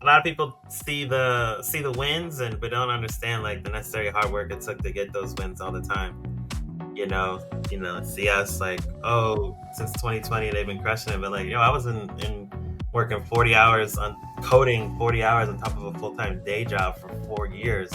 lot of people see the wins but don't understand like the necessary hard work it took to get those wins all the time. See us like, oh, since 2020 they've been crushing it, but like, I was in working 40 hours on coding, 40 hours on top of a full-time day job for 4 years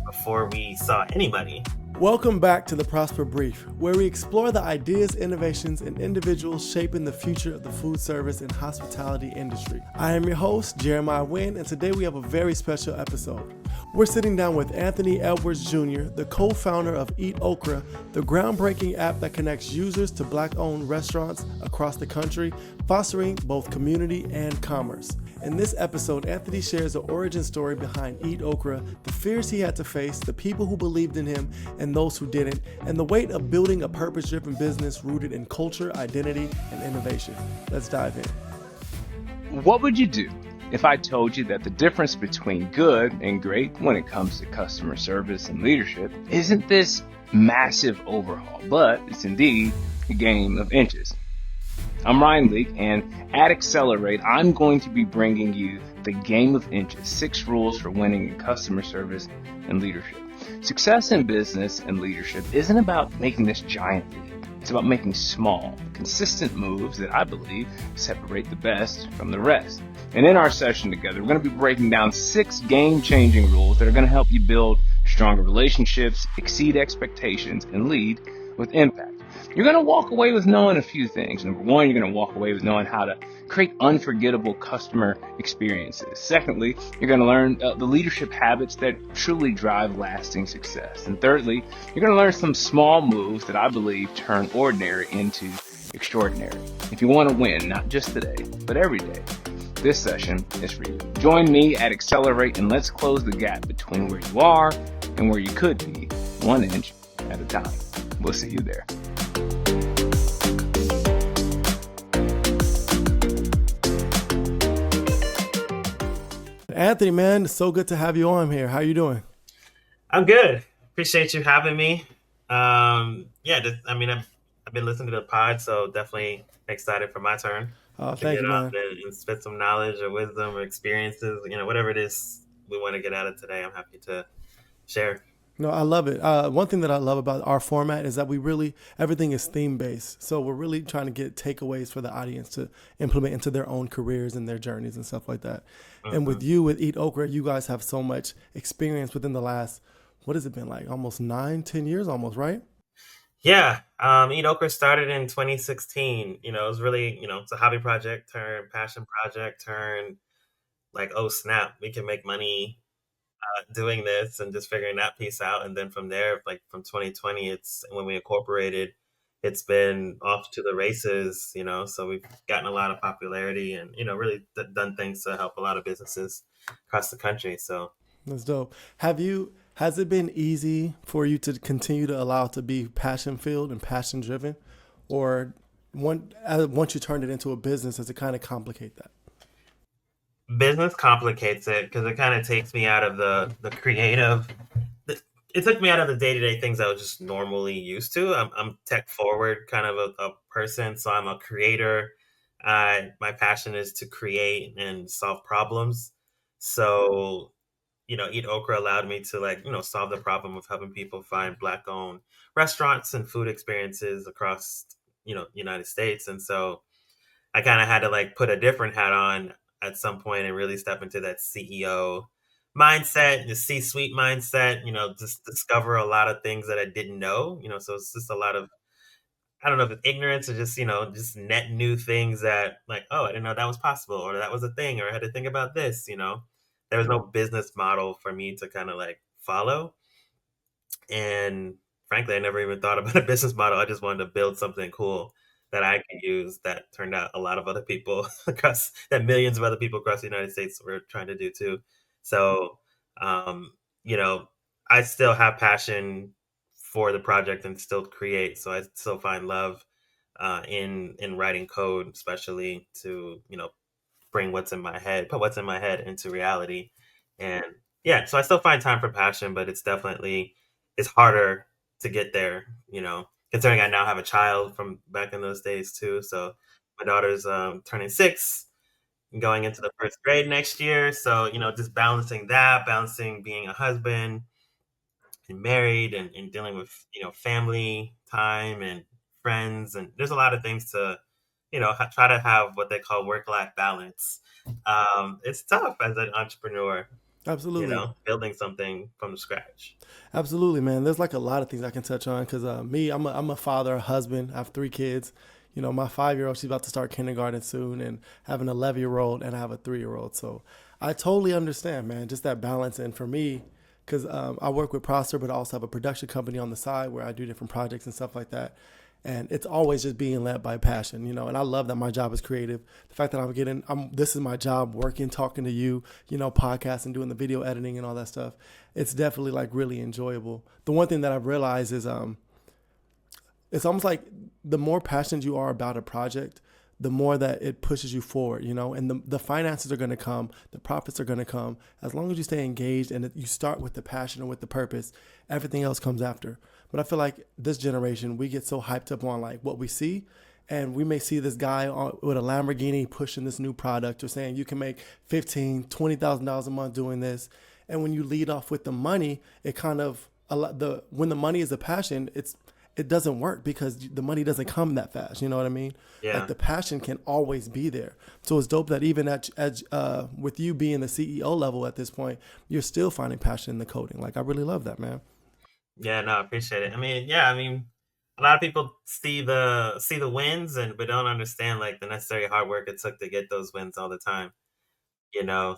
before we saw any money. Welcome back to the Prosper Brief, where we explore the ideas, innovations, and individuals shaping the future of the food service and hospitality industry. I am your host, Jeremiah Wynn, and today we have a very special episode. We're sitting down with Anthony Edwards Jr., the co-founder of EatOkra, the groundbreaking app that connects users to Black-owned restaurants across the country, fostering both community and commerce. In this episode, Anthony shares the origin story behind EatOkra, the fears he had to face, the people who believed in him and those who didn't, and the weight of building a purpose-driven business rooted in culture, identity, and innovation. Let's dive in. What would you do if I told you that the difference between good and great when it comes to customer service and leadership isn't this massive overhaul, but it's indeed a game of inches? I'm Ryan Leake, and at Accelerate, I'm going to be bringing you the game of inches, 6 rules for winning in customer service and leadership. Success in business and leadership isn't about making this giant leap. It's about making small, consistent moves that I believe separate the best from the rest. And in our session together, we're going to be breaking down 6 game-changing rules that are going to help you build stronger relationships, exceed expectations, and lead with impact. You're going to walk away with knowing a few things. Number one, you're going to walk away with knowing how to create unforgettable customer experiences. Secondly, you're going to learn the leadership habits that truly drive lasting success. And thirdly, you're going to learn some small moves that I believe turn ordinary into extraordinary. If you want to win, not just today, but every day, this session is for you. Join me at Accelerate and let's close the gap between where you are and where you could be, 1 inch at a time. We'll see you there. Anthony, man, it's so good to have you on here. How you doing? I'm good. Appreciate you having me. I've been listening to the pod, so definitely excited for my turn to Thank get you, on man. and spit some knowledge or wisdom or experiences, whatever it is we want to get out of today. I'm happy to share. No, I love it. One thing that I love about our format is that everything is theme-based. So we're really trying to get takeaways for the audience to implement into their own careers and their journeys and stuff like that. Mm-hmm. And with EatOkra, you guys have so much experience within the last, what has it been like? Almost 9-10 years almost, right? Yeah. EatOkra started in 2016. It was really, it's a hobby project turned passion project turned like, oh snap, we can make money doing this and just figuring that piece out. And then from there, like from 2020, it's when we incorporated, it's been off to the races, so we've gotten a lot of popularity and, really done things to help a lot of businesses across the country. So that's dope. Has it been easy for you to continue to allow it to be passion filled and passion driven, or once you turned it into a business, does it kind of complicate that? Business complicates it because it kind of takes me out of the creative. It took me out of the day-to-day things I was just normally used to. I'm tech forward kind of a person, so I'm a creator. My passion is to create and solve problems. So, EatOkra allowed me to solve the problem of helping people find Black-owned restaurants and food experiences across, United States. And so I kind of had to put a different hat on at some point and really step into that CEO mindset, the C-suite mindset, just discover a lot of things that I didn't know, so it's just a lot of, I don't know if it's ignorance or just, just net new things that like, oh, I didn't know that was possible or that was a thing or I had to think about this, there was no business model for me to kind of follow. And frankly, I never even thought about a business model. I just wanted to build something cool that I could use that turned out a lot of other people that millions of other people across the United States were trying to do too. So, I still have passion for the project and still create. So I still find love in writing code, especially to, put what's in my head into reality. And yeah, so I still find time for passion, but it's harder to get there, considering I now have a child from back in those days too. So my daughter's turning 6 going into the first grade next year. So, just balancing that, balancing being a husband and married and dealing with, family time and friends. And there's a lot of things to, try to have what they call work-life balance. It's tough as an entrepreneur, Absolutely. building something from scratch. Absolutely, man. There's like a lot of things I can touch on because me, I'm a father, a husband. I have 3 kids. You know, my 5-year old, she's about to start kindergarten soon, and I have an 11-year-old, and I have a 3-year-old. So I totally understand, man, just that balance. And for me, because I work with Prosper, but I also have a production company on the side where I do different projects and stuff like that. And it's always just being led by passion, you know. And I love that my job is creative. The fact that this is my job, working, talking to you, you know, podcasting, doing the video editing and all that stuff. It's definitely like really enjoyable. The one thing that I've realized is it's almost like the more passionate you are about a project, the more that it pushes you forward, you know, and the finances are going to come, the profits are going to come. As long as you stay engaged and you start with the passion and with the purpose, everything else comes after. But I feel like this generation, we get so hyped up on like what we see. And we may see this guy with a Lamborghini pushing this new product or saying you can make $15,000, $20,000 a month doing this. And when you lead off with the money, it kind of when the money is a passion, it doesn't work because the money doesn't come that fast. You know what I mean? Like Yeah. the passion can always be there. So it's dope that even with you being the CEO level at this point, you're still finding passion in the coding. Like I really love that, man. Yeah, no, I appreciate it. I mean, yeah, I mean, a lot of people see the wins and but don't understand like the necessary hard work it took to get those wins all the time. You know,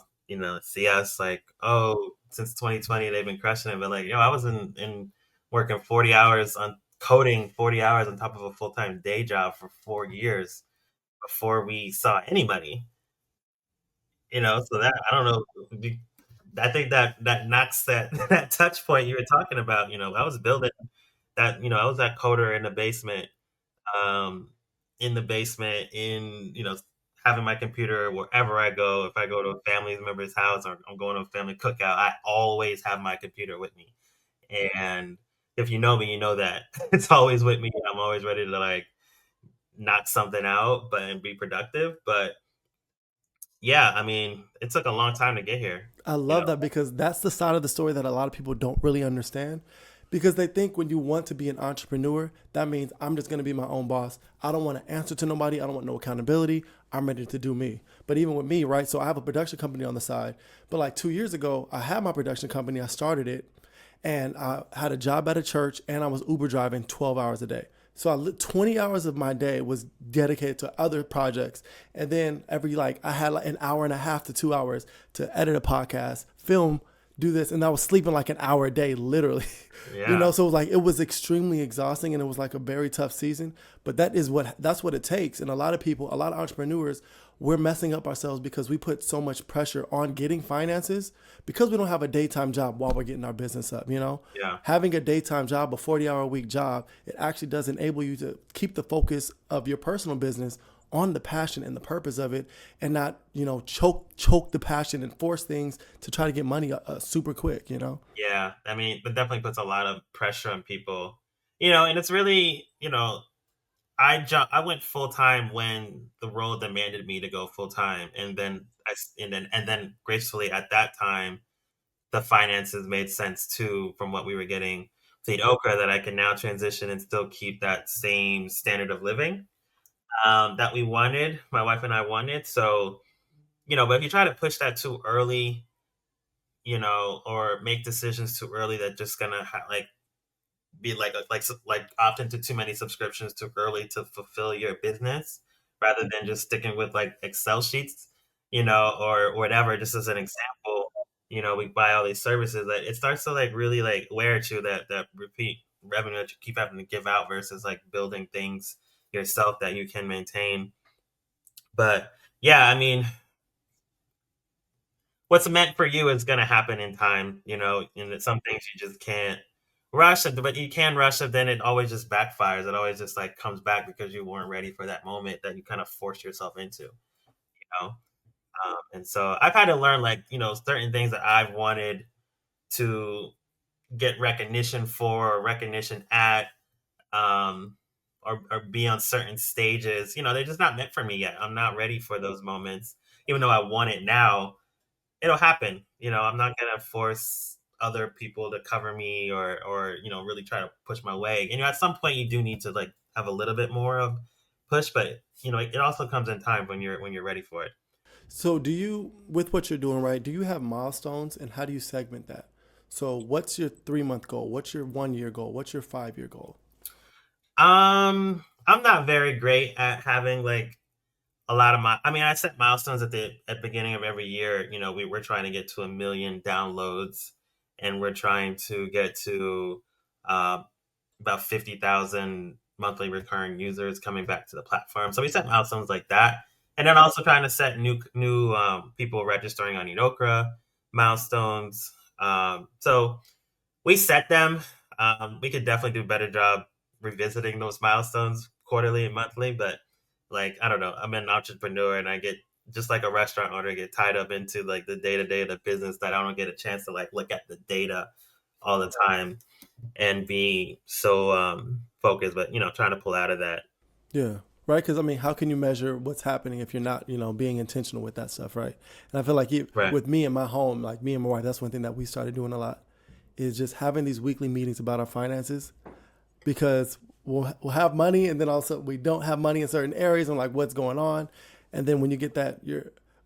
see us like, oh, since 2020 they've been crushing it, but like, I was in working 40 hours on coding, 40 hours on top of a full-time day job for 4 years before we saw any money. So that I don't know. I think that knocks that that touch point you were talking about. I was building that. I was that coder um, in the basement, having my computer wherever I go. If I go to a family member's house or I'm going to a family cookout, I always have my computer with me. And if you know me, you know that it's always with me. I'm always ready to like knock something out, but and be productive. But yeah, I mean, it took a long time to get here. I You love know, that because that's the side of the story that a lot of people don't really understand. Because they think when you want to be an entrepreneur, that means I'm just going to be my own boss. I don't want to answer to nobody. I don't want no accountability. I'm ready to do me. But even with me, right? So I have a production company on the side. But like 2 years ago, I had my production company. I started it and I had a job at a church and I was Uber driving 12 hours a day. So 20 hours of my day was dedicated to other projects. And then I had like an hour and a half to 2 hours to edit a podcast, film, do this. And I was sleeping like an hour a day, literally. You yeah, know, so it was extremely exhausting and it was like a very tough season. But that's what it takes. And a lot of people, a lot of entrepreneurs, we're messing up ourselves because we put so much pressure on getting finances because we don't have a daytime job while we're getting our business up, you know? yeah. Having a daytime job, a 40-hour a week job, it actually does enable you to keep the focus of your personal business on the passion and the purpose of it and not, you know, choke the passion and force things to try to get money super quick, you know? Yeah, I mean, that definitely puts a lot of pressure on people. And it's really, I went full time when the role demanded me to go full time, and then and then gracefully at that time, the finances made sense too from what we were getting to EatOkra that I can now transition and still keep that same standard of living that we wanted, my wife and I wanted. So, but if you try to push that too early, or make decisions too early that just gonna like be like opt into too many subscriptions too early to fulfill your business rather than just sticking with like Excel sheets, or whatever. Just as an example, we buy all these services that it starts to like really like wear at you that repeat revenue that you keep having to give out versus like building things yourself that you can maintain. But yeah, I mean, what's meant for you is going to happen in time, and some things you just can't rush it, but you can rush it. Then it always just backfires. It always just like comes back because you weren't ready for that moment that you kind of forced yourself into, know? And so I've had to learn like, certain things that I've wanted to get recognition for or recognition at, um, or be on certain stages, they're just not meant for me yet. I'm not ready for those moments. even though I want it now, it'll happen. I'm not gonna force other people to cover me or really try to push my way. At some point you do need to like have a little bit more of push, but it also comes in time when you're ready for it. So, do you, with what you're doing, right, do you have milestones and how do you segment that? So, what's your 3 month goal? What's your 1 year goal? What's your 5 year goal? I'm not very great at having like a lot of I set milestones at the beginning of every year. We're trying to get to 1 million downloads, and we're trying to get to uh, about 50,000 monthly recurring users coming back to the platform. So we set milestones like that, and then also trying to set new people registering on EatOkra milestones. So we set them. We could definitely do a better job revisiting those milestones quarterly and monthly, but like I don't know, I'm an entrepreneur and I get just like a restaurant owner get tied up into like the day to day of the business that I don't get a chance to like look at the data all the time and be so focused, but trying to pull out of that. Yeah. Right. Because, I mean, how can you measure what's happening if you're not, being intentional with that stuff? Right. And I feel like Right. with me and my home, like me and my wife, that's one thing that we started doing a lot is just having these weekly meetings about our finances because we'll have money and then also we don't have money in certain areas and like what's going on. And then when you get that,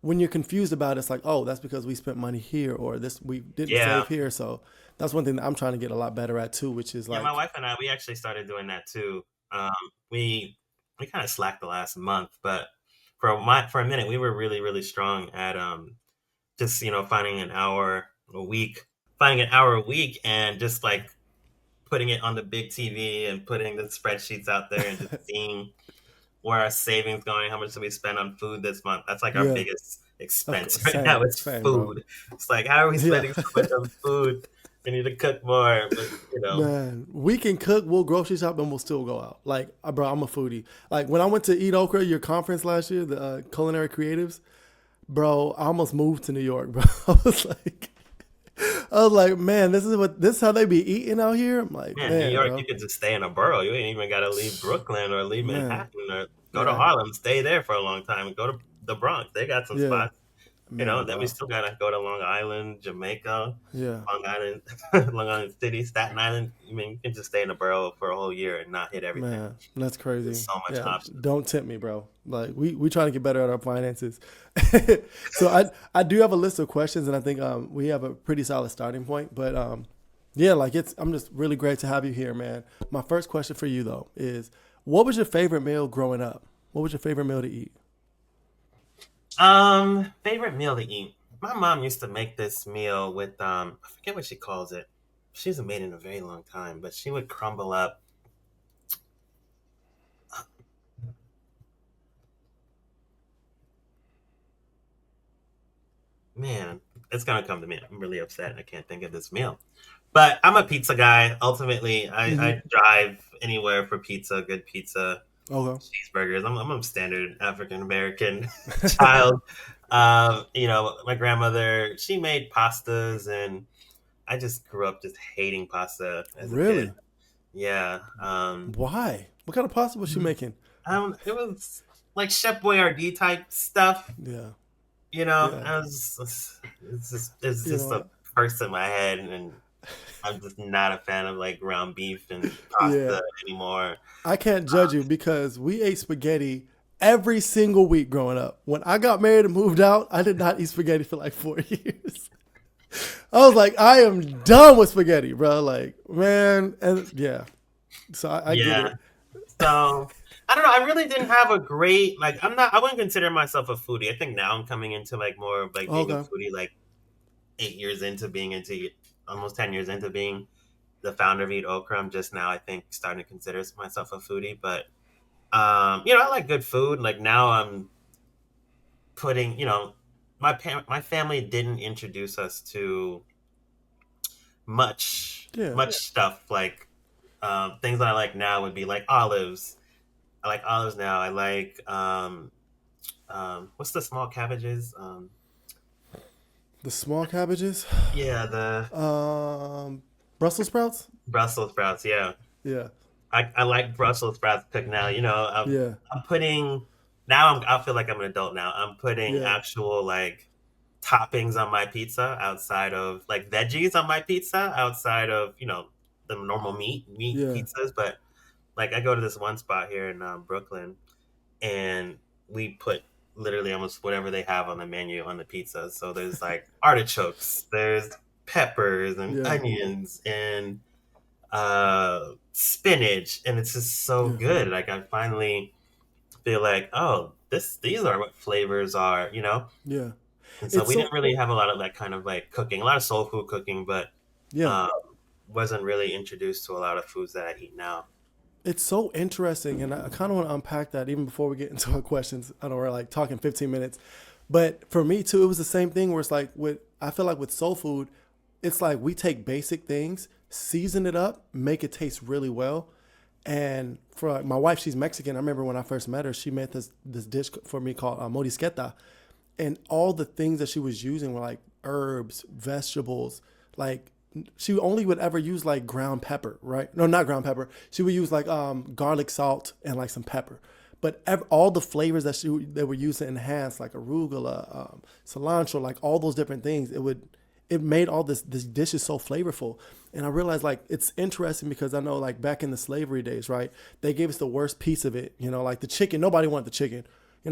when you're confused about it, it's like, oh, that's because we spent money here or this we didn't Yeah. save here. So that's one thing that I'm trying to get a lot better at too, which is Yeah, my like, wife and I, we actually started doing that too. Um, we we kind of slacked the last month, but for a minute, we were really really strong at just finding an hour a week, and just like putting it on the big TV and putting the spreadsheets out there and just seeing where our savings going, how much do we spend on food this month. That's like our yeah, biggest of expense course, right now. same, It's same, bro. food. It's like how are we Yeah. spending so much on food? We need to cook more, but Man, we can cook, we'll grocery shop, and we'll still go out. Like, bro, I'm a foodie. Like, when I went to Eat Okra, your conference last year, the Culinary Creatives, bro, I almost moved to New York, bro. I was like, man, this is how they be eating out here. I'm like, Man, New man, York, you bro, could just stay in a borough. You ain't even got to leave Brooklyn or leave man, Manhattan or go to yeah, Harlem. Stay there for a long time and go to the Bronx. They got some yeah, spots. man, Then we bro, still gotta go to Long Island, Jamaica, yeah, Long Island, Long Island City, Staten Island. You can just stay in a borough for a whole year and not hit everything. man, that's There's crazy. so much Yeah, options. don't tempt me, bro. Like, we trying to get better at our finances. So I do have a list of questions, and I think we have a pretty solid starting point. But yeah, like I'm just really great to have you here, man. My first question for you though is, what was your favorite meal growing up? What was your favorite meal to eat? Favorite meal to eat. My mom used to make this meal with I forget what she calls it. She hasn't made it in a very long time, but she would crumble up. Man, it's gonna come to me. I'm really upset. I can't think of this meal. But I'm a pizza guy. Ultimately, Mm-hmm. I drive anywhere for pizza, good pizza, Okay. cheeseburgers. I'm a standard African American child. My grandmother, she made pastas, and I just grew up just hating pasta as a kid. Really? Yeah. Why? What kind of pasta was she making? It was like Chef Boyardee type stuff. Yeah. Yeah. I was, it's You know just a what? curse in my head, and I'm just not a fan of like ground beef and Yeah. pasta anymore. I can't judge you because we ate spaghetti every single week growing up. When I got married and moved out, I did not eat spaghetti for like 4 years. I was like, I am done with spaghetti, bro. Like, man, and yeah. So I get Yeah. it. So I don't know. I really didn't have a great like. I wouldn't consider myself a foodie. I think now I'm coming into like more of like being a Okay. foodie. Like 8 years into being into almost 10 years into being the founder of Eat Okra. I'm just now I think starting to consider myself a foodie. But I like good food. Like now I'm putting. My family didn't introduce us to Yeah. much stuff like things that I like now would be like olives. I like olives now. I like what's the small cabbages? The small cabbages. Yeah, the Um, Brussels sprouts. Brussels sprouts. Yeah, Yeah. I like Brussels sprouts cooked now. Yeah. I'm putting. now I feel like I'm an adult now. I'm putting Yeah, actual like toppings on my pizza outside of like veggies on my pizza outside of the normal meat yeah, pizzas. But like I go to this one spot here in Brooklyn, and we put literally almost whatever they have on the menu on the pizza. So there's like artichokes, there's peppers and yeah, onions and spinach, and it's just so yeah, good. Like I finally feel like, oh, these are what flavors are. yeah. And so It's we didn't so really have a lot of that kind of like cooking, a lot of soul food cooking, but yeah. um, wasn't really introduced to a lot of foods that I eat now. It's so interesting, and I kind of want to unpack that even before we get into our questions. I know we're like talking 15 minutes, but for me too, it was the same thing where it's like with I feel like with soul food, it's like we take basic things, season it up, make it taste really well. And for like, my wife, she's Mexican. I remember when I first met her, she made this dish for me called morisqueta, and all the things that she was using were like herbs, vegetables, like she only would ever use like ground pepper, right? No, not ground pepper. She would use like garlic salt and like some pepper. But all the flavors that they were used to enhance, like arugula, cilantro, like all those different things, it made all this dishes so flavorful. And I realized like it's interesting because I know like back in the slavery days, right? They gave us the worst piece of it, like the chicken. Nobody wanted the chicken.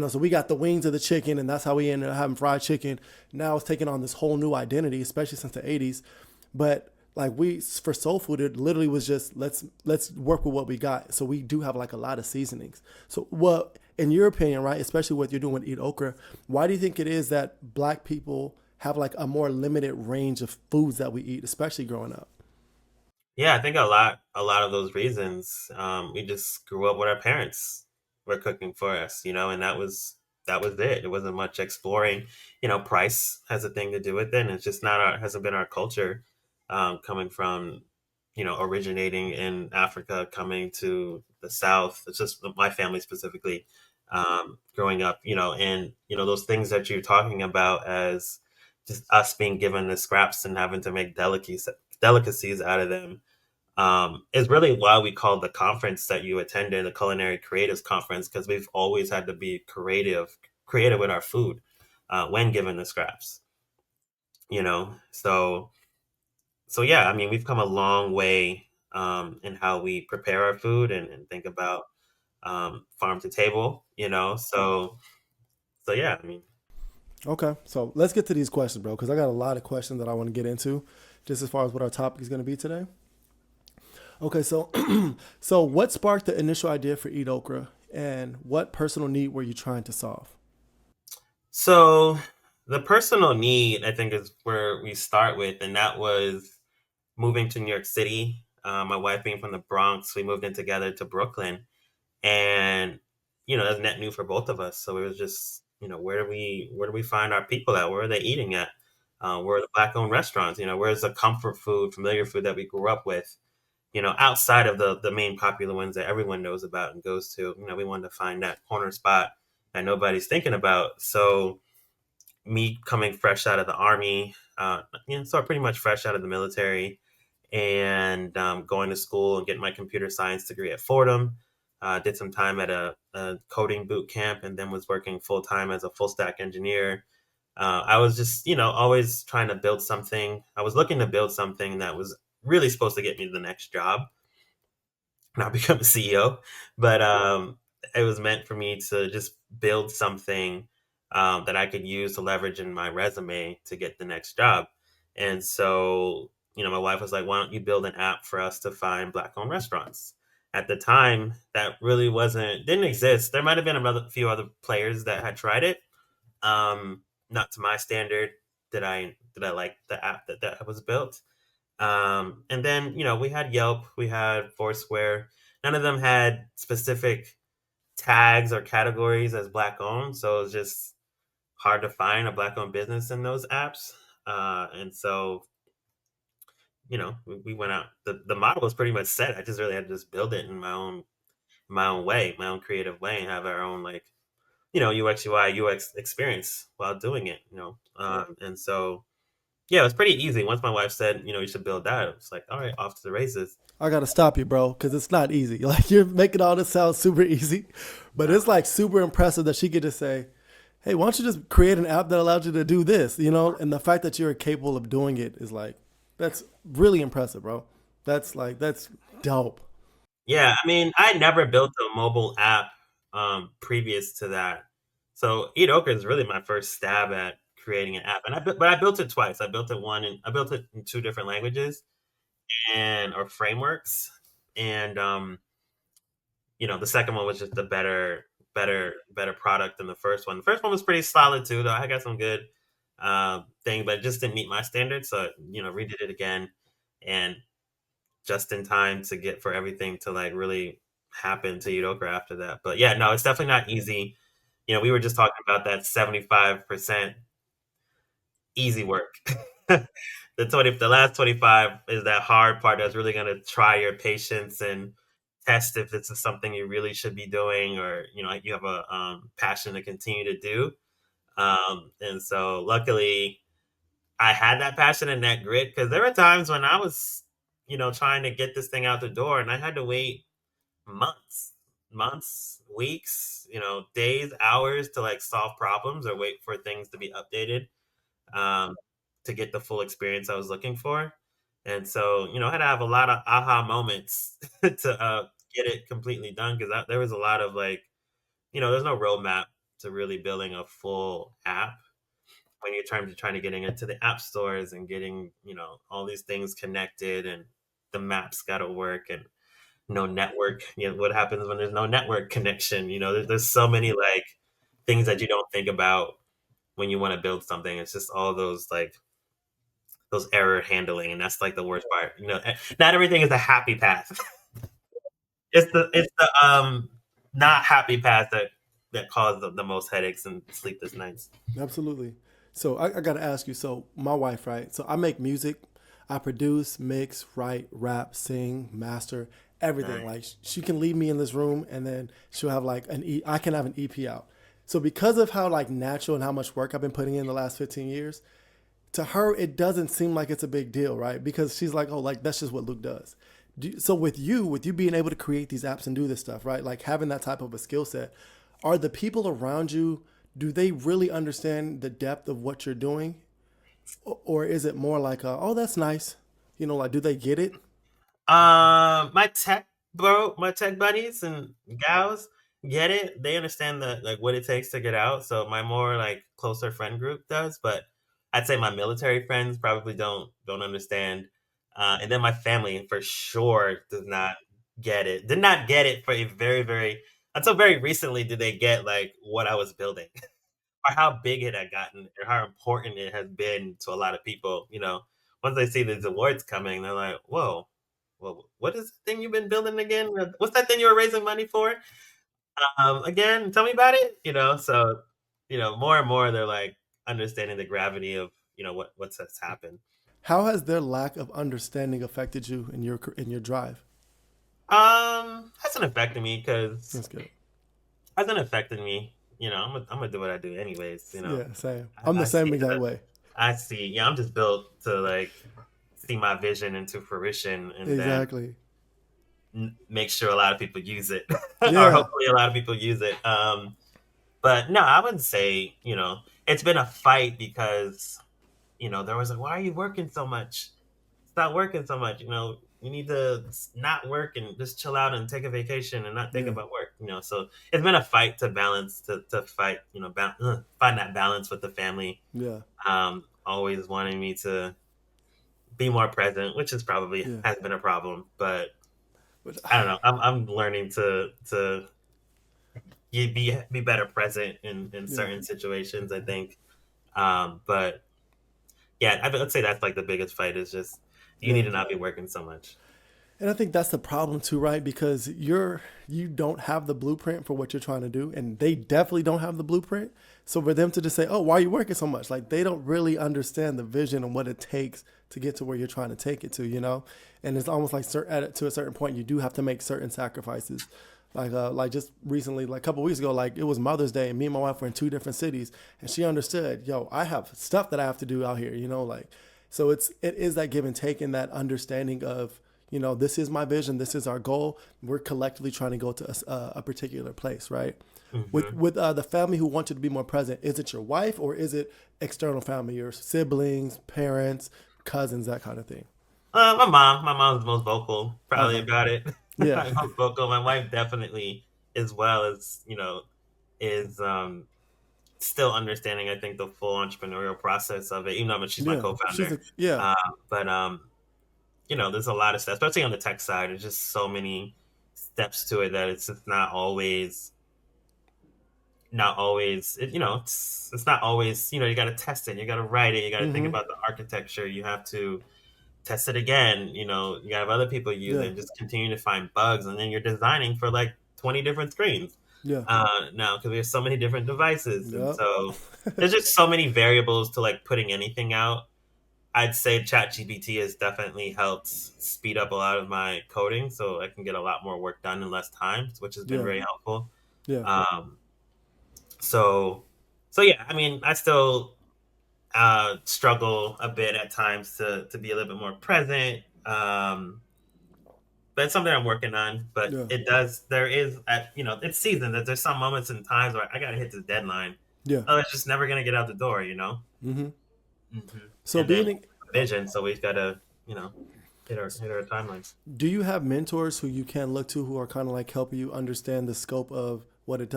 So we got the wings of the chicken, and that's how we ended up having fried chicken. Now it's taking on this whole new identity, especially since the '80s. But like for soul food, it literally was just let's work with what we got. So we do have like a lot of seasonings. So what, in your opinion, right? Especially what you're doing with Eat Okra, why do you think it is that Black people have like a more limited range of foods that we eat, especially growing up? Yeah, I think a lot of those reasons. We just grew up with our parents were cooking for us, and that was it. It wasn't much exploring. Price has a thing to do with it, and it's just not hasn't been our culture. Coming from, originating in Africa, coming to the South. It's just my family specifically. Growing up, and those things that you're talking about as just us being given the scraps and having to make delicacies out of them is really why we call the conference that you attended the Culinary Creatives Conference, because we've always had to be creative with our food when given the scraps. So yeah, I mean, we've come a long way in how we prepare our food and think about farm to table. So yeah, I mean, Okay, so let's get to these questions, bro, because I got a lot of questions that I want to get into, just as far as what our topic is going to be today. Okay, so so what sparked the initial idea for Eat Okra, and what personal need were you trying to solve? so the personal need I think is where we start with, and that was moving to New York City. My wife being from the Bronx, we moved in together to Brooklyn, and that's net new for both of us. So it was just, where do we find our people at? Where are they eating at? Where are the black owned restaurants? Where's the comfort food, familiar food that we grew up with? Outside of the main popular ones that everyone knows about and goes to. We wanted to find that corner spot that nobody's thinking about. So me coming fresh out of the army, so pretty much fresh out of the military, and going to school and getting my computer science degree at Fordham. Did some time at a coding boot camp, and then was working full time as a full stack engineer. I was just, always trying to build something. I was looking to build something that was really supposed to get me the next job, not become a CEO, but it was meant for me to just build something that I could use to leverage in my resume to get the next job. And so, my wife was like, "Why don't you build an app for us to find black-owned restaurants?" At the time, that really didn't exist. There might have been a few other players that had tried it. Not to my standard. Did I like the app that was built? And then, we had Yelp, we had Foursquare. None of them had specific tags or categories as black owned. So it was just hard to find a black owned business in those apps. And so, we went out. The model was pretty much set. I just really had to just build it in my own way, my own creative way, and have our own like, UX, UI, UX experience while doing it. And so Yeah, it was pretty easy. Once my wife said, you should build that, it was like, all right, off to the races. I gotta stop you, bro, because it's not easy. Like you're making all this sound super easy, but it's like super impressive that she could just say, "Hey, why don't you just create an app that allows you to do this?" And the fact that you're capable of doing it is like that's really impressive, bro. That's dope. Yeah, I mean, I never built a mobile app previous to that. So EatOkra is really my first stab at creating an app, and but I built it twice. I built it in two different languages and or frameworks, and the second one was just a better product than the first one. The first one was pretty solid too, though. I got some good thing, but it just didn't meet my standards. So redid it again, and just in time to get for everything to like really happen to Utokra after that. But yeah, no, it's definitely not easy. We were just talking about that 75% easy work. The last 25 is that hard part that's really going to try your patience and test if this is something you really should be doing, or like you have a passion to continue to do. And so luckily I had that passion and that grit, because there were times when I was trying to get this thing out the door, and I had to wait months, weeks, days, hours to like solve problems or wait for things to be updated, um, to get the full experience I was looking for. And so, I had to have a lot of aha moments to get it completely done, because there was a lot of like, there's no roadmap to really building a full app when you're trying to getting into the app stores and getting, all these things connected, and the maps got to work, and no network. What happens when there's no network connection? There's so many like things that you don't think about when you want to build something. It's just all those like those error handling, and that's like the worst part. Not everything is a happy path. It's the not happy path that cause the most headaches and sleepless nights. Absolutely. So I got to ask you. So my wife, right? So I make music, I produce, mix, write, rap, sing, master, everything. Right. Like she can leave me in this room, and then she'll have like I can have an EP out. So because of how like natural and how much work I've been putting in the last 15 years, to her it doesn't seem like it's a big deal, right? Because she's like, oh, like that's just what Luke does. So with you being able to create these apps and do this stuff, right? Like having that type of a skill set, are the people around you, do they really understand the depth of what you're doing, or is it more like, oh, that's nice, like do they get it? My tech buddies and gals get it. They understand the like what it takes to get out. So my more like closer friend group does, but I'd say my military friends probably don't understand. And then my family for sure does not get it. Did not get it for a very, very until very recently did they get like what I was building, or how big it had gotten, or how important it has been to a lot of people. Once they see these awards coming, they're like, "Whoa, well, what is the thing you've been building again? What's that thing you were raising money for? Again, tell me about it." So more and more they're like understanding the gravity of what's happened. How has their lack of understanding affected you in your drive? Hasn't affected me because That's good. hasn't affected me. I'm gonna do what I do anyways. Yeah, same. I'm the I see same exact way. I see. Yeah, I'm just built to like see my vision into fruition, and then Exactly. make sure a lot of people use it, or Yeah. hopefully a lot of people use it. But no, I wouldn't say it's been a fight, because there was like, why are you working so much? Stop working so much. You need to not work and just chill out and take a vacation and not think Yeah. about work. So it's been a fight to balance to fight. Find that balance with the family. Yeah. Always wanting me to be more present, which is probably Yeah. has been a problem, but But I don't know. I'm learning to be better present in yeah. certain situations, I think. But yeah, I'd say that's like the biggest fight is just you need Yeah. to not be working so much. And I think that's the problem too, right? Because you don't have the blueprint for what you're trying to do, and they definitely don't have the blueprint. So for them to just say, "Oh, why are you working so much?" Like they don't really understand the vision and what it takes to get to where you're trying to take it to. And it's almost like to a certain point, you do have to make certain sacrifices. Like just recently, like a couple weeks ago, like it was Mother's Day, and me and my wife were in two different cities, and she understood, yo, I have stuff that I have to do out here, like. So it is that give and take and that understanding of, this is my vision, this is our goal. We're collectively trying to go to a particular place, right? Hmm. With the family who want you to be more present, is it your wife or is it external family, your siblings, parents, cousins, that kind of thing? My mom's the most vocal probably Okay. about it. Yeah. Most vocal. My wife definitely, as well as is still understanding. I think the full entrepreneurial process of it, even though she's my Yeah. co-founder. Yeah. But there's a lot of steps, especially on the tech side. There's just so many steps to it that it's just not always it's not always you got to test it, you got to write it, you got to think Mm-hmm. about the architecture, you have to test it again, you have other people use it Yeah. and just continue to find bugs, and then you're designing for like 20 different screens Yeah. now because we have so many different devices, and Yep. so there's just so many variables to like putting anything out. I'd say ChatGPT has definitely helped speed up a lot of my coding so I can get a lot more work done in less time, which has been Yeah. very helpful. Yeah. um, so yeah, I mean, I still struggle a bit at times to be a little bit more present. But it's something I'm working on. But Yeah. it does. There is, it's season that there's some moments and times where I gotta hit this deadline. Yeah. Oh, it's just never gonna get out the door. Mm-hmm. So And then oh, vision. So we've got to, you know, hit our timelines. do you have mentors who you can look to who are kind of like helping you understand the scope of what it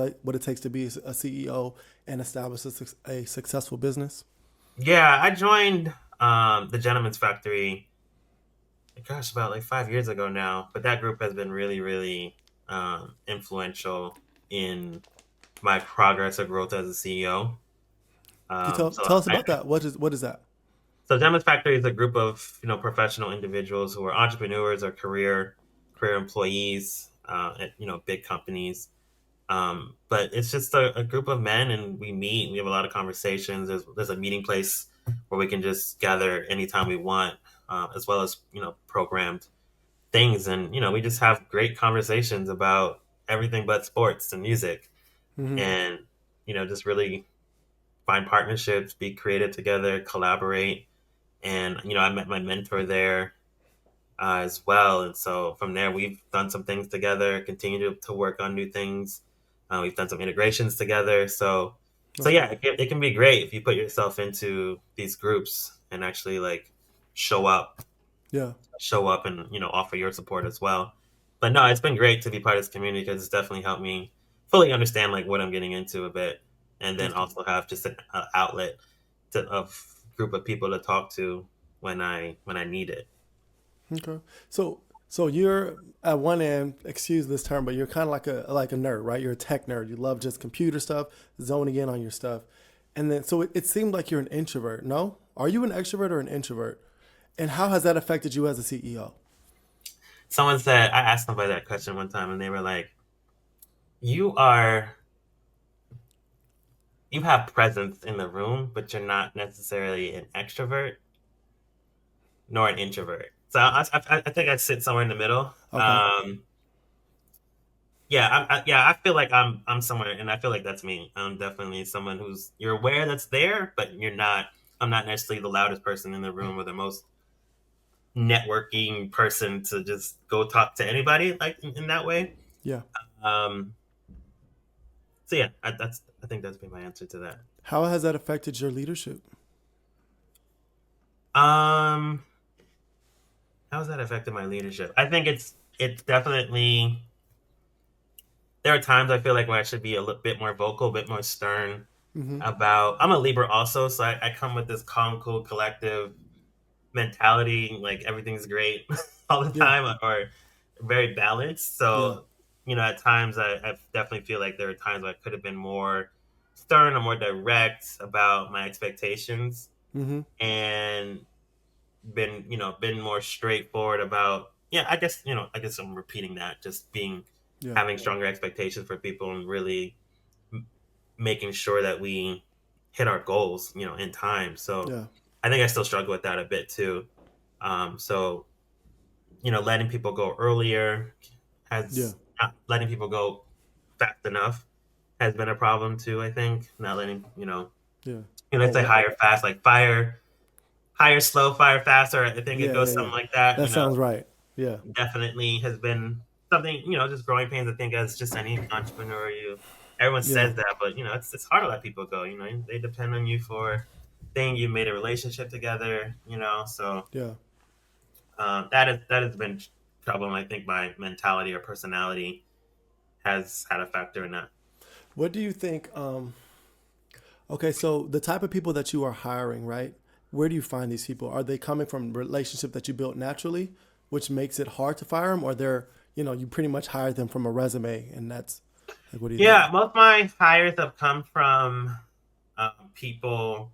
takes to be a CEO and establish a successful business? Yeah, I joined the Gentleman's Factory. Gosh, about like 5 years ago now. But that group has been really, really influential in my progress or growth as a CEO. Can you Um, so tell us I, about that? What is that? so Gentleman's Factory is a group of professional individuals who are entrepreneurs or career employees at big companies. But it's just a group of men, and we meet. We have a lot of conversations. There's a meeting place where we can just gather anytime we want, as well as programmed things, and we just have great conversations about everything but sports and music, Mm-hmm. and just really find partnerships, be creative together, collaborate. And I met my mentor there as well. And so from there, we've done some things together, continue to work on new things. We've done some integrations together. So That's yeah, cool. it can be great if you put yourself into these groups and actually like show up, Yeah. and offer your support as well. But no, it's been great to be part of this community because it's definitely helped me fully understand like what I'm getting into a bit, and then That's cool. also have just an outlet of group of people to talk to when I need it. Okay. So you're at one end, excuse this term, but you're kind of like a nerd, right? You're a tech nerd. You love just computer stuff, zoning in on your stuff. And then so it seemed like you're an introvert. No? Are you an extrovert or an introvert? And how has that affected you as a CEO? Someone said, I asked somebody that question one time, and they were like, "You are you have presence in the room, but you're not necessarily an extrovert nor an introvert." So I think I sit somewhere in the middle. Okay. Yeah, I feel like I'm somewhere, and I feel like that's me. I'm definitely someone who's you're aware that's there, but you're not. I'm not necessarily the loudest person in the room or the most networking person to just go talk to anybody like in that way. Yeah. Um, so yeah, I think that's been my answer to that. How has that affected your leadership? Um, how has that affected my leadership? I think it's definitely there are times I feel like where I should be a little bit more vocal, a bit more stern Mm-hmm. about. I'm a Libra also, so I come with this calm, cool, collective mentality. Like everything's great all the Yeah. time, or very balanced. Yeah. So at times I definitely feel like there are times where I could have been more stern or more direct about my expectations, Mm-hmm. and been more straightforward about, yeah, I guess I'm repeating that, just being Yeah. having stronger expectations for people and really making sure that we hit our goals in time. So Yeah. I think I still struggle with that a bit too. So letting people go earlier Yeah. has not letting people go fast enough has been a problem too. I think not letting Yeah. let's say Oh, hire fast, like hire slow, fire fast, or I think it Yeah, goes yeah, something yeah. like that. That sounds right. Yeah, Definitely has been something, just growing pains. I think as just any entrepreneur, everyone yeah, says that, but it's hard to let people go. They depend on you for thing. You made a relationship together, so yeah. that has been trouble. And I think my mentality or personality has had a factor in that. What do you think? Okay, so the type of people that you are hiring, right? Where do you find these people? Are they coming from relationship that you built naturally, which makes it hard to fire them, or they're, you pretty much hired them from a resume, and that's like, what do you think? Yeah, most of my hires have come from people,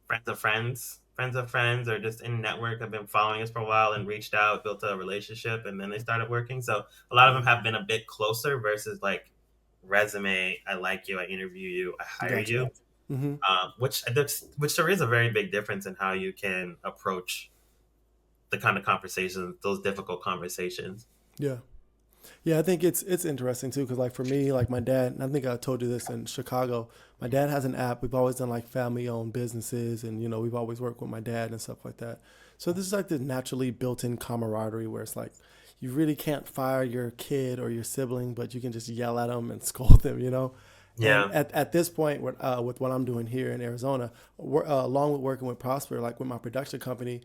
friends of friends, or just in network have been following us for a while and reached out, built a relationship, and then they started working. So a lot of them have been a bit closer versus like resume. I like you, I interview you, I hire Gotcha. you. Mm-hmm. Which there is a very big difference in how you can approach the kind of conversations, those difficult conversations. Yeah. Yeah, I think it's interesting too, because like for me, like my dad, and I think I told you this in Chicago. My dad has an app. We've always done like family-owned businesses, and we've always worked with my dad and stuff like that. So this is like the naturally built-in camaraderie where it's like you really can't fire your kid or your sibling, but you can just yell at them and scold them. And Yeah. at this point, with what I'm doing here in Arizona, along with working with Prosper, like with my production company,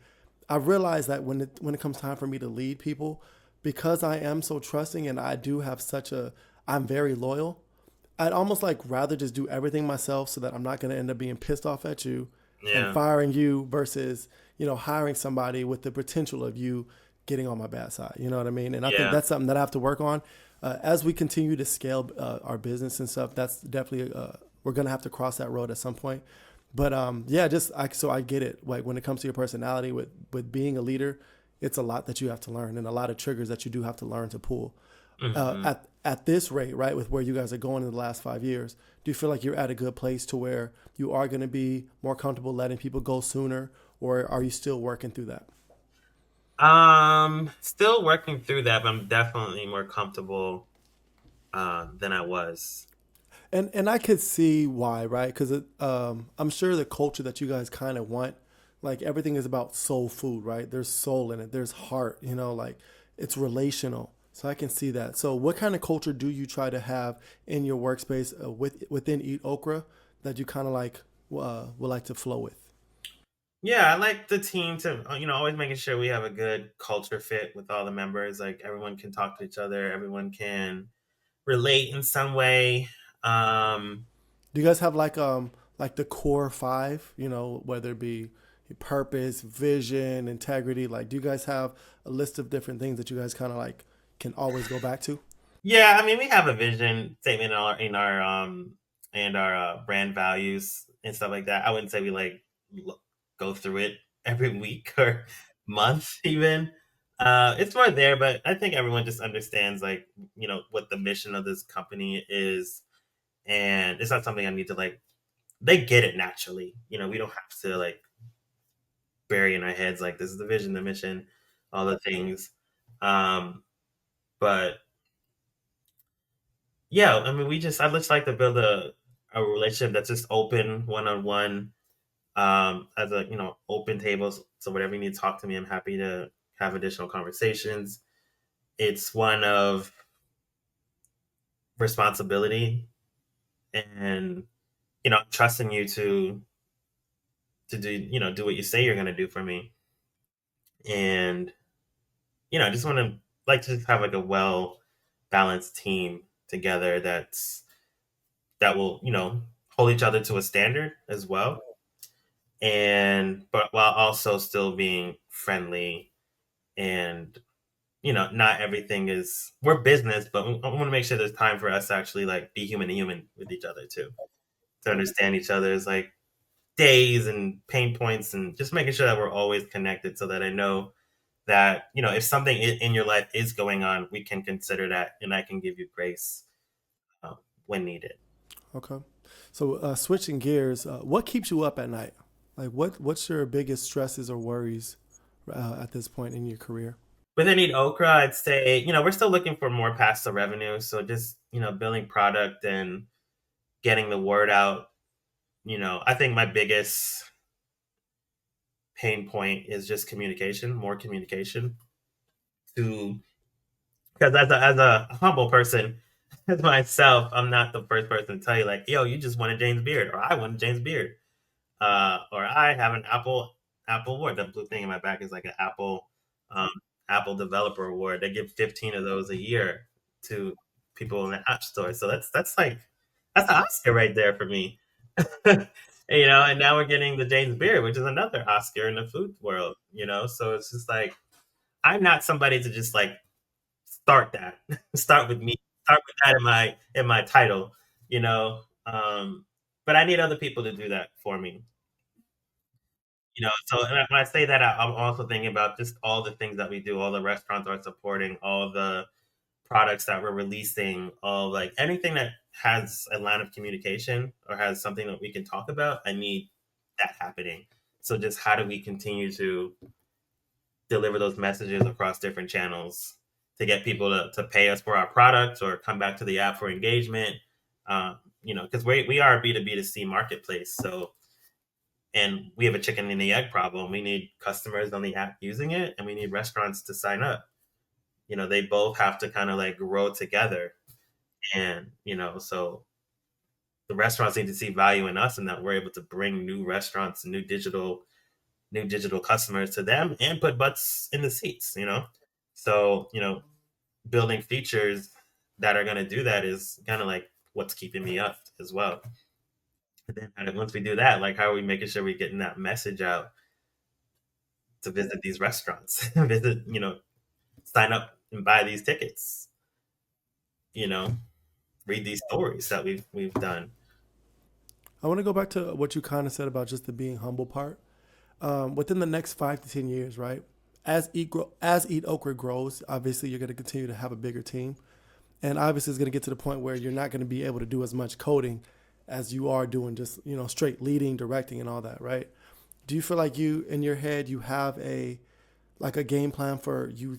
I realized that when it comes time for me to lead people, because I am so trusting and I do have I'm very loyal. I'd almost like rather just do everything myself so that I'm not going to end up being pissed off at you and Yeah. firing you versus hiring somebody with the potential of you getting on my bad side. You know what I mean? And I think Yeah. that's something that I have to work on as we continue to scale our business and stuff. That's definitely we're gonna have to cross that road at some point. But yeah, so I get it. Like when it comes to your personality with being a leader, it's a lot that you have to learn and a lot of triggers that you do have to learn to pull. Hmm. At this rate, right, with where you guys are going in the last 5 years, do you feel like you're at a good place to where you are going to be more comfortable letting people go sooner, or are you still working through that? Still working through that, but I'm definitely more comfortable than I was. And I could see why, right? Because I'm sure the culture that you guys kind of want, like everything is about soul food, right? There's soul in it. There's heart. Like it's relational. So I can see that. So what kind of culture do you try to have in your workspace within Eat Okra that you kind of like would like to flow with? Yeah, I like the team to, always making sure we have a good culture fit with all the members. Like everyone can talk to each other, everyone can relate in some way. Um, Do you guys have like the core five? Whether it be purpose, vision, integrity. Like, do you guys have a list of different things that you guys kind of like can always go back to? yeah, I mean, we have a vision statement and our brand values and stuff like that. I wouldn't say we like go through it every week or month even. It's more there, but I think everyone just understands like what the mission of this company is, and it's not something I need to like. They get it naturally. We don't have to like bury in our heads like this is the vision, the mission, all the things. Um, but yeah, I mean, I just like to build a relationship that's just open, one on one, as a open tables. So whatever you need to talk to me, I'm happy to have additional conversations. It's one of responsibility and trusting you to do what you say you're going to do for me, and I just want to like to just have like a well balanced team together that will hold each other to a standard as well, and but while also still being friendly, and not everything is we're business, but I want to make sure there's time for us to actually like be human to human with each other too, to understand each other's like days and pain points, and just making sure that we're always connected so that I know that if something in your life is going on, we can consider that and I can give you grace uh, when needed. Okay. So switching gears, what keeps you up at night? Like what's your biggest stresses or worries at this point in your career? Within Eat Okra, I'd say, we're still looking for more passive revenue. So just, building product and getting the word out. I think my biggest pain point is just communication, more communication to because as a humble person as myself, I'm not the first person to tell you like, yo, you just wanted James Beard, or I wanted James Beard, or I have an Apple award. The blue thing in my back is like an um, Apple Developer Award. They give 15 of those a year to people in the App Store. So that's like that's an Oscar right there for me. And now we're getting the James Beard, which is another Oscar in the food world. So it's just like I'm not somebody to just like start that. Start with me. Start with that in my title. You know, but I need other people to do that for me. So and when I say that, I'm also thinking about just all the things that we do, all the restaurants are supporting, all the products that we're releasing, all like anything that has a line of communication or has something that we can talk about. I need that happening. So just how do we continue to deliver those messages across different channels to get people to pay us for our products or come back to the app for engagement? Because we are a B2B2C marketplace. So, and we have a chicken and the egg problem. We need customers on the app using it, and we need restaurants to sign up. They both have to kind of like grow together. And, so the restaurants need to see value in us and that we're able to bring new restaurants, new digital customers to them and put butts in the seats. So, building features that are going to do that is kind of like what's keeping me up as well. And then once we do that, like how are we making sure we're getting that message out to visit these restaurants, sign up and buy these tickets, you know, read these stories that we've done. I want to go back to what you kind of said about just the being humble part. Within the next 5 to 10 years, right? Eat Okra grows, obviously you're going to continue to have a bigger team, and obviously it's going to get to the point where you're not going to be able to do as much coding as you are doing just straight leading, directing, and all that, right? Do you feel like you in your head you have a game plan for you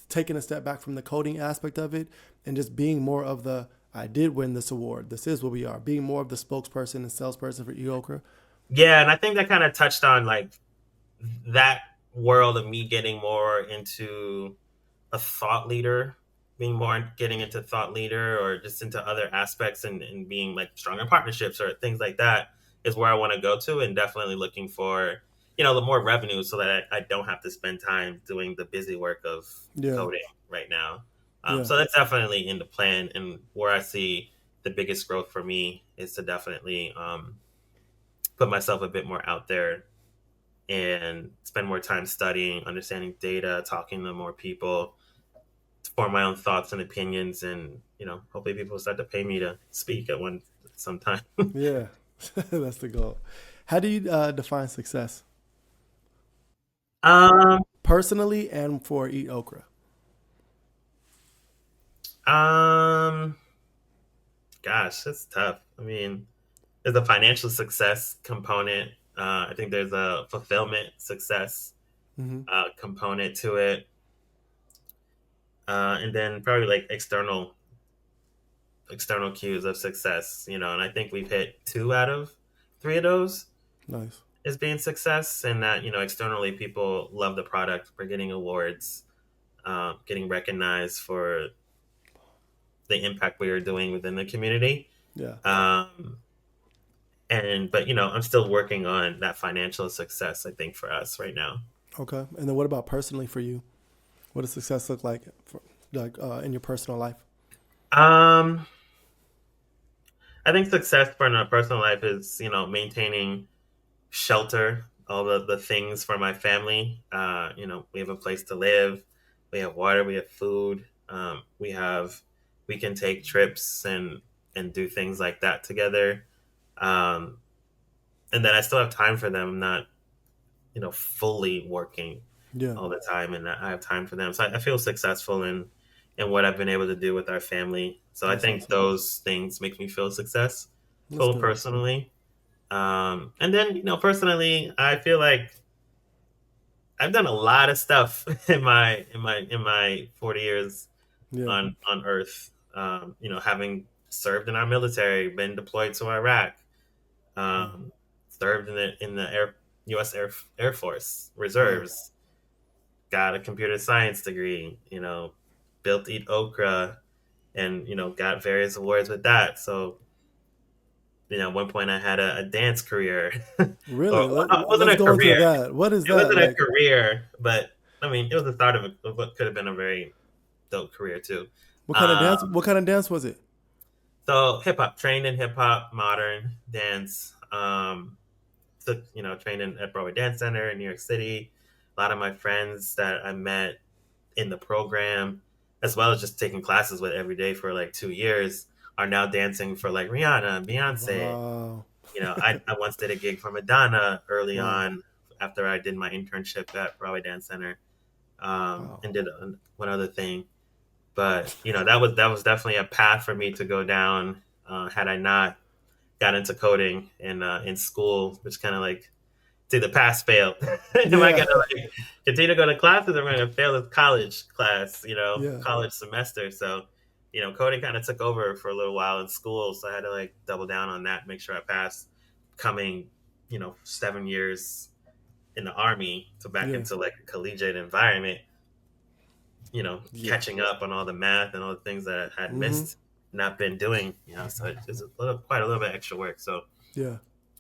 taking a step back from the coding aspect of it and just being more of the I did win this award. This is what we are. Being more of the spokesperson and salesperson for EatOkra. Yeah, and I think that kind of touched on like that world of me getting more into a thought leader, being more getting into thought leader or just into other aspects and being like stronger partnerships or things like that is where I want to go to, and definitely looking for the more revenue so that I don't have to spend time doing the busy work of Yeah, coding right now. yeah. So that's definitely in the plan, and where I see the biggest growth for me is to definitely put myself a bit more out there and spend more time studying, understanding data, talking to more people, to form my own thoughts and opinions, and hopefully people start to pay me to speak at one sometime. Yeah, that's the goal. How do you define success um, personally and for Eat Okra? um, Gosh, that's tough. I mean, there's a financial success component. I think there's a fulfillment success Hmm. component to it, and then probably like external cues of success. And I think we've hit two out of three of those Nice. as being success, and that externally people love the product. We're getting awards, getting recognized for the impact we are doing within the community. Yeah. Um, and but I'm still working on that financial success. I think for us right now. Okay. And then what about personally for you? What does success look like for, in your personal life? Um, I think success for a personal life is maintaining shelter, all the things for my family. We have a place to live, we have water, we have food, we can take trips and do things like that together. Um, and then I still have time for them. I'm not fully working Yeah. all the time, and I have time for them. So I feel successful in what I've been able to do with our family. So I That's think awesome. those things make me feel That's successful good. personally. And then personally, I feel like I've done a lot of stuff in my 40 years Yeah. on Earth. Having served in our military, been deployed to Iraq, Wow. um, served in the U.S. Air Force Wow. reserves. Got a computer science degree. Built EatOkra, and got various awards with that. So at one point I had a dance career, or Really? well, no, it wasn't Let's a go into career. that. What is It that? wasn't a Like, career, but I mean, it was the start of what could have been a very dope career too. what kind of Um, dance? What kind of dance was it? so hip hop, trained in hip hop, modern dance. Trained at Broadway Dance Center in New York City. A lot of my friends that I met in the program, as well as just taking classes with every day for like 2 years, are now dancing for like Rihanna and Beyonce. Wow. I once did a gig for Madonna early Wow. on after I did my internship at Broadway Dance Center, Wow. and did one other thing. But that was definitely a path for me to go down. Had I not got into coding in school, which kind of like, see, the pass fail. Am I Yeah. gonna like continue to go to classes? Or am I gonna fail this college class? Yeah. College semester. So, coding kind of took over for a little while in school. So I had to like double down on that, make sure I passed. Coming, 7 years in the army to back Yeah. into like a collegiate environment. Yeah. Catching up on all the math and all the things that I had Mm-hmm. missed, not been doing. So it's quite a little bit extra work. So, Yeah.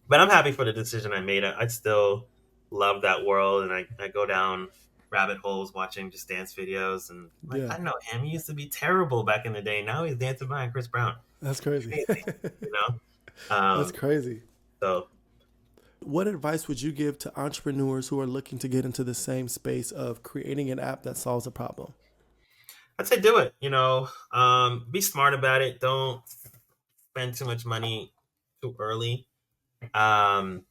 but I'm happy for the decision I made. I still love that world, and I go down rabbit holes watching just dance videos, and like, Yeah. I know him. He used to be terrible back in the day. Now he's dancing behind Chris Brown. That's crazy. Crazy, you know. That's Um, crazy. so What advice would you give to entrepreneurs who are looking to get into the same space of creating an app that solves a problem? I'd say do it. Be smart about it. Don't spend too much money too early. Um,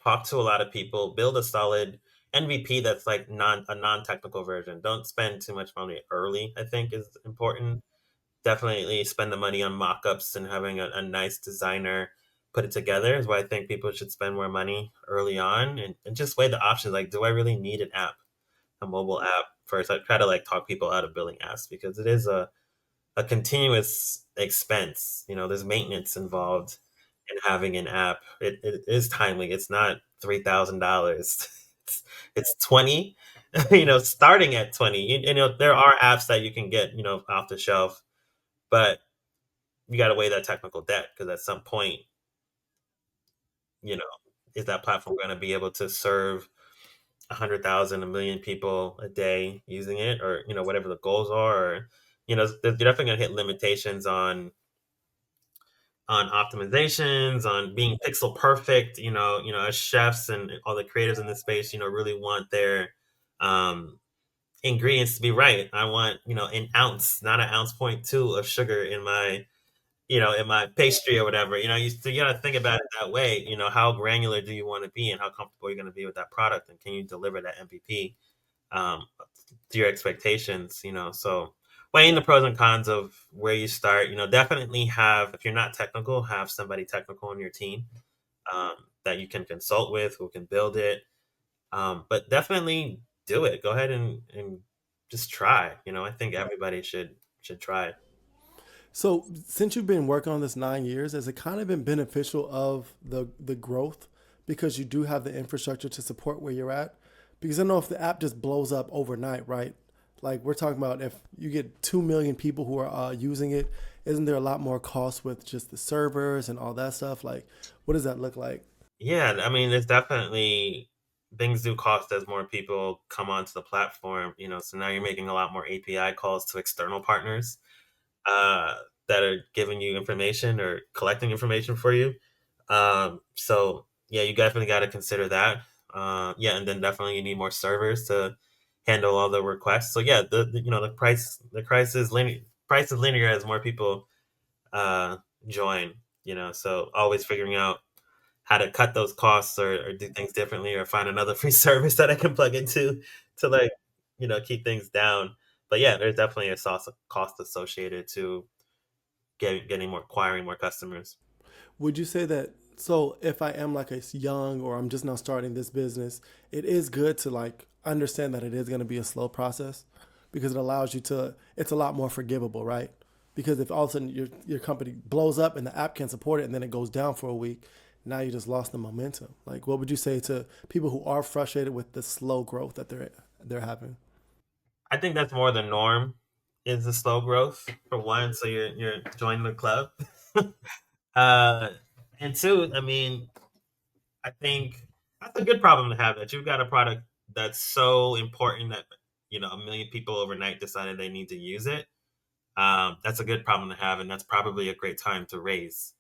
Talk to a lot of people. Build a solid MVP that's like non technical version. Don't spend too much money early. I think is important. Definitely spend the money on mock-ups and having a nice designer put it together is why I think people should spend more money early on, and just weigh the options. Like, do I really need an app, a mobile app first? I try to like talk people out of building apps because it is a continuous expense. There's maintenance involved in having an app. It is timely. It's not $3,000. It's 20. Starting at 20. There are apps that you can get off the shelf, but you got to weigh that technical debt because at some point, you know, is that platform going to be able to serve 100,000, a million people a day using it, or whatever the goals are, or they're definitely going to hit limitations on optimizations, on being pixel perfect. As chefs and all the creatives in this space, really want their um, ingredients to be right. I want an ounce, not an ounce point two of sugar in my pastry or whatever. So you got to think about it that way. How granular do you want to be, and how comfortable you're going to be with that product, and can you deliver that MVP um, to your expectations? So weighing the pros and cons of where you start. Definitely have, if you're not technical, have somebody technical on your team that you can consult with, who can build it. But definitely do it. Go ahead and just try. I think everybody should try. So, since you've been working on this 9 years, has it kind of been beneficial of the growth because you do have the infrastructure to support where you're at? Because I know if the app just blows up overnight, right? Like we're talking about, if you get 2 million people who are using it, isn't there a lot more cost with just the servers and all that stuff? Like, what does that look like? Yeah, I mean, it's definitely, things do cost as more people come onto the platform. So now you're making a lot more API calls to external partners uh, that are giving you information or collecting information for you. So yeah, you definitely got to consider that. Yeah, and then definitely you need more servers to handle all the requests. So yeah, the price is linear as more people uh, join. So always figuring out how to cut those costs, or do things differently, or find another free service that I can plug into to like keep things down. But yeah, there's definitely a cost associated to getting more, acquiring more customers. Would you say that? So, if I am like a young or I'm just now starting this business, it is good to like understand that it is going to be a slow process because it allows you to. It's a lot more forgivable, right? Because if all of a sudden your company blows up and the app can't support it and then it goes down for a week, now you just lost the momentum. Like, what would you say to people who are frustrated with the slow growth that they're having? I think that's more the norm is the slow growth for one. So you're joining the club. uh, and two, I mean, I think that's a good problem to have that you've got a product that's so important that a million people overnight decided they need to use it. That's a good problem to have, and that's probably a great time to raise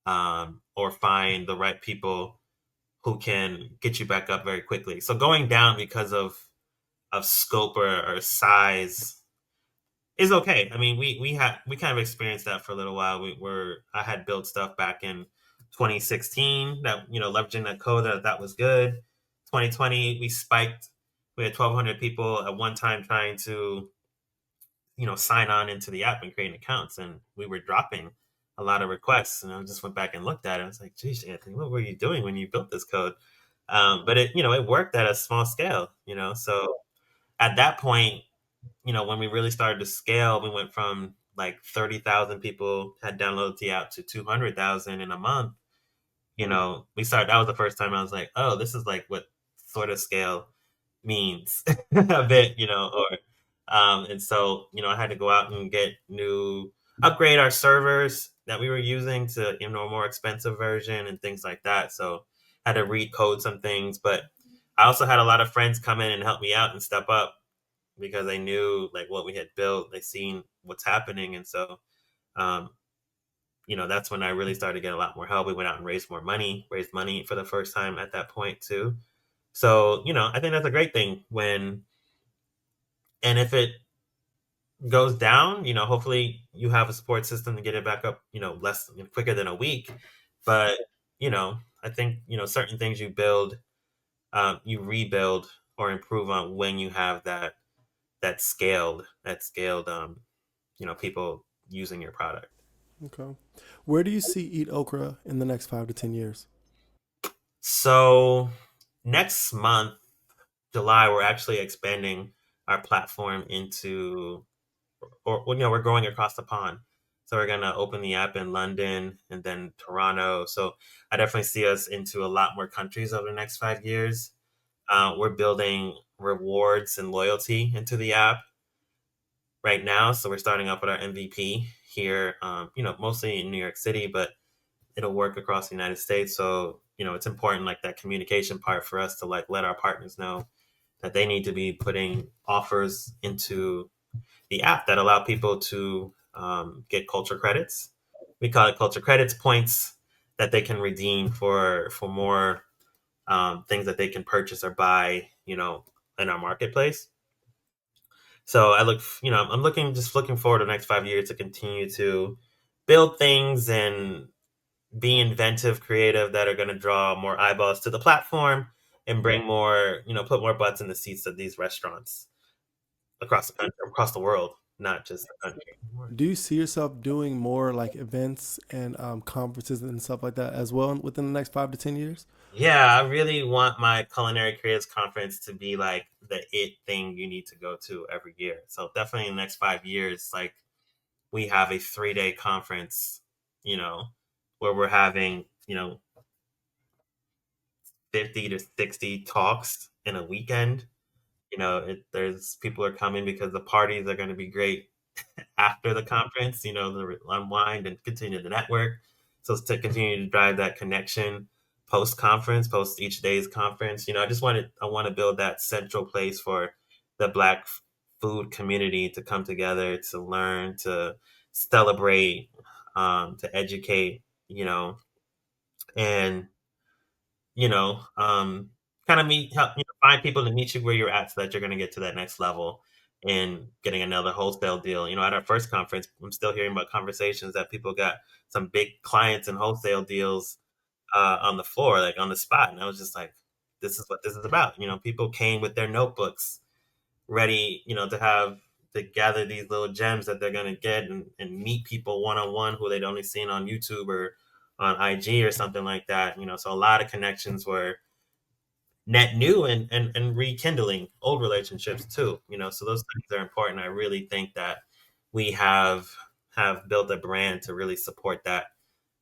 or find the right people who can get you back up very quickly. So going down because of scope or size is okay. I mean, we kind of experienced that for a little while. I had built stuff back in 2016 that leveraging that code that was good. 2020 we spiked. We had 1,200 people at one time trying to sign on into the app and create accounts, and we were dropping a lot of requests. And I just went back and looked at it. I was like, "Geez, Anthony, what were you doing when you built this code?" But it worked at a small scale. So at that point, when we really started to scale, we went from like 30,000 people had downloaded the app to 200,000 in a month. That was the first time I was like, oh, this is like what sort of scale means a bit, and so, I had to go out and upgrade our servers that we were using to, a more expensive version and things like that. So I had to recode some things, but I also had a lot of friends come in and help me out and step up because they knew like what we had built, they seen what's happening. And so, um, that's when I really started to get a lot more help. We went out and raised money for the first time at that point too. So, I think that's a great thing and if it goes down, hopefully you have a support system to get it back up, less quicker than a week. But, I think, certain things you rebuild or improve on when you have that scaled, people using your product. Okay. Where do you see Eat Okra in the next 5 to 10 years? So next month, July, we're actually expanding our platform we're growing across the pond. So we're gonna open the app in London and then Toronto. So I definitely see us into a lot more countries over the next 5 years. We're building rewards and loyalty into the app right now. So we're starting up with our MVP here, mostly in New York City, but it'll work across the United States. So, it's important like that communication part for us to like let our partners know that they need to be putting offers into the app that allow people to get culture credits. We call it culture credits points that they can redeem for more things that they can purchase or buy, in our marketplace. So I'm looking forward to the next 5 years to continue to build things and be inventive, creative that are going to draw more eyeballs to the platform and bring more, put more butts in the seats of these restaurants across the country, across the world, not just the country. Do you see yourself doing more like events and conferences and stuff like that as well within the next 5 to 10 years? Yeah, I really want my culinary creatives conference to be like the it thing you need to go to every year. So definitely in the next 5 years, like we have a 3 day conference, you know, where we're having, 50 to 60 talks in a weekend. There's people are coming because the parties are going to be great after the conference, to unwind and continue to network. So it's to continue to drive that connection post conference, post each day's conference. I want to build that central place for the Black food community to come together, to learn, to celebrate, to educate, and you know, um, kind of help find people to meet you where you're at so that you're going to get to that next level and getting another wholesale deal. At our first conference, I'm still hearing about conversations that people got some big clients and wholesale deals on the floor, like on the spot. And I was just like, this is what this is about. People came with their notebooks ready, to gather these little gems that they're going to get and meet people one on one who they'd only seen on YouTube or on IG or something like that. So a lot of connections were net new and rekindling old relationships too. So those things are important. I really think that we have built a brand to really support that,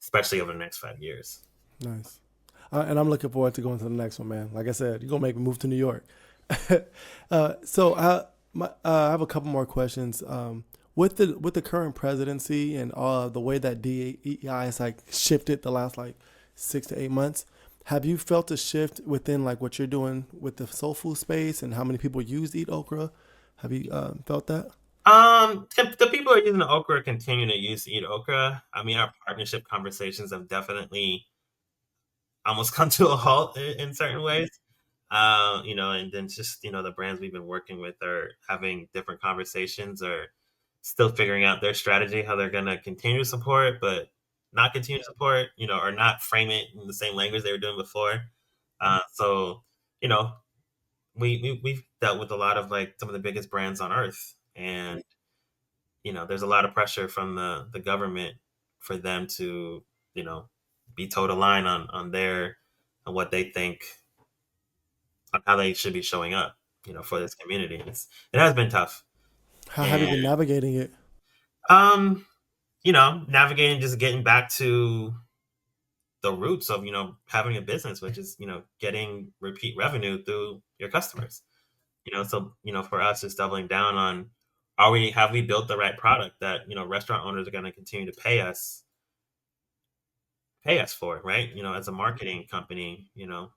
especially over the next 5 years. Nice. And I'm looking forward to going to the next one, man. Like I said, you're gonna make me move to New York. I have a couple more questions. With the current presidency and the way that DEI has like shifted the last like 6 to 8 months, have you felt a shift within like what you're doing with the soul food space and how many people use Eat Okra? Have you felt that? The people who are using the okra continue to use Eat Okra. I mean, our partnership conversations have definitely almost come to a halt in certain ways. And then just the brands we've been working with are having different conversations or still figuring out their strategy, how they're going to continue to support, but not continue to support, or not frame it in the same language they were doing before. So, you know, we've dealt with a lot of like some of the biggest brands on earth, and there's a lot of pressure from the government for them to, you know, be toe to line on what they think on how they should be showing up, for this community. It has been tough. How have you And been navigating it? um, navigating just getting back to the roots of, having a business, which is, getting repeat revenue through your customers. So, for us it's doubling down on, have we built the right product that, restaurant owners are going to continue to pay us for, right? As a marketing company, we're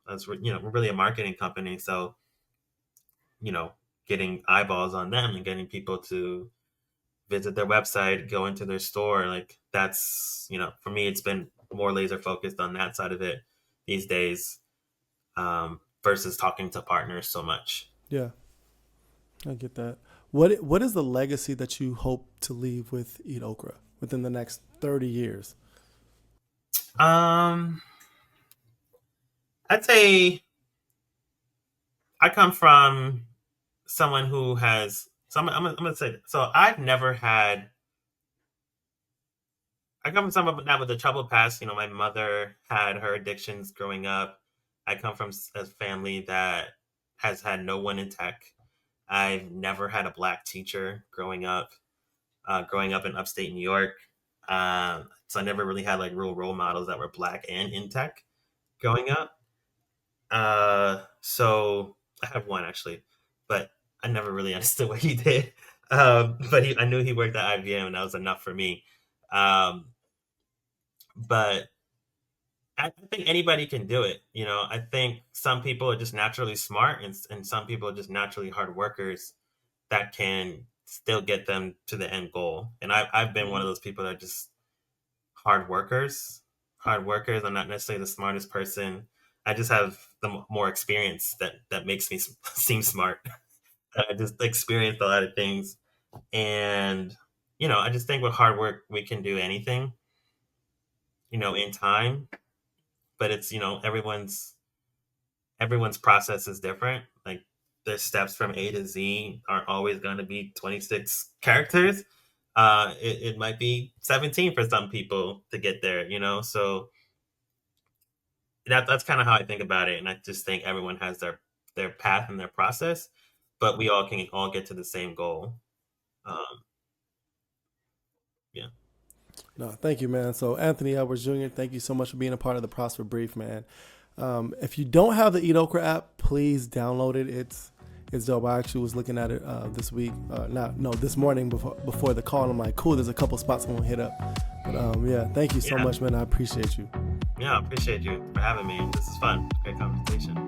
really a marketing company. So, you know, getting eyeballs on them and getting people to visit their website, go into their store, like that's, for me, it's been more laser focused on that side of it these days, versus talking to partners so much. Yeah, I get that. What is the legacy that you hope to leave with Eat Okra within the next 30 years? Um, I'd say I come from someone who has, so I'm gonna say, so I come from someone that with a troubled past. My mother had her addictions growing up. I come from a family that has had no one in tech. I've never had a black teacher growing up in upstate New York. So I never really had like real role models that were black and in tech growing up. So I have one actually, but I never really understood what he did. But I knew he worked at IBM, and that was enough for me. Um, but I think anybody can do it. I think some people are just naturally smart, and some people are just naturally hard workers that can still get them to the end goal. And I've been one of those people that are just hard workers. Hard workers. I'm not necessarily the smartest person. I just have the more experience that makes me seem smart. I just experienced a lot of things, and I just think with hard work we can do anything. In time, but it's everyone's process is different. Like the steps from A to Z aren't always going to be 26 characters. It might be 17 for some people to get there. So that's kind of how I think about it, and I just think everyone has their path and their process, but we all can all get to the same goal. Um, yeah. No, thank you, man. So Anthony Edwards Jr., thank you so much for being a part of the Prosper Brief, man. If you don't have the Eat Okra app, please download it. It's dope. I actually was looking at it this week, this morning before the call. And I'm like, cool. There's a couple spots I'm gonna hit up. But yeah, thank you so much, man. I appreciate you. Yeah, I appreciate you for having me. This is fun. Great conversation.